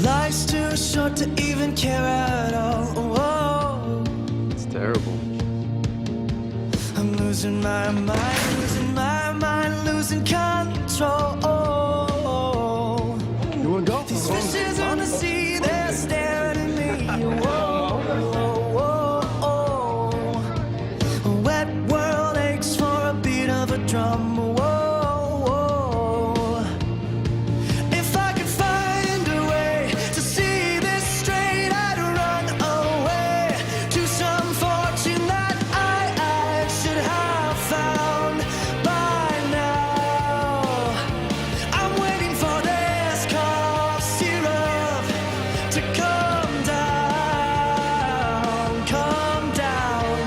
Life's too short to even care at all. Whoa. It's terrible. I'm losing my mind, losing control. You wanna go? These fishes on the sea, they're staring at me. Whoa, whoa, whoa. A wet world aches for a beat of a drum. Whoa, whoa. If I could find a way to see this straight, I'd run away to some fortune that I should have found by now. I'm waiting for this cough syrup to come down, come down.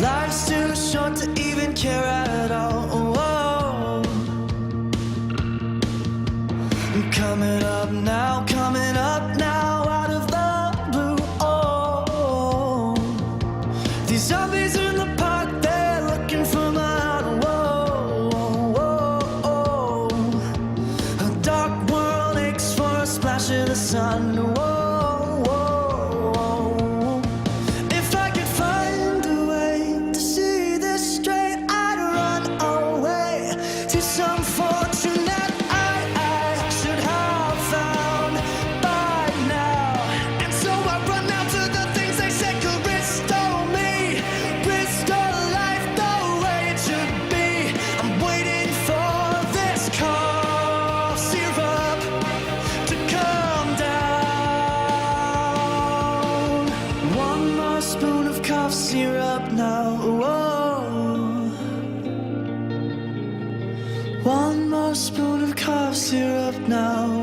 Life's too short to even care at all. Whoa. I'm coming up now, out of the blue. Oh, these zombies in the park, they're looking for my heart. Whoa, whoa, whoa. A dark world aches for a splash of the sun. Whoa, whoa, whoa. If I could find a way to see this straight, I'd run away to some fortune that I should have found by now. And so I run out to the things they said could restore me, restore life the way it should be. I'm waiting for this cough syrup to come down. One more spoon of cough syrup now. Whoa. One more spoon of cough syrup now.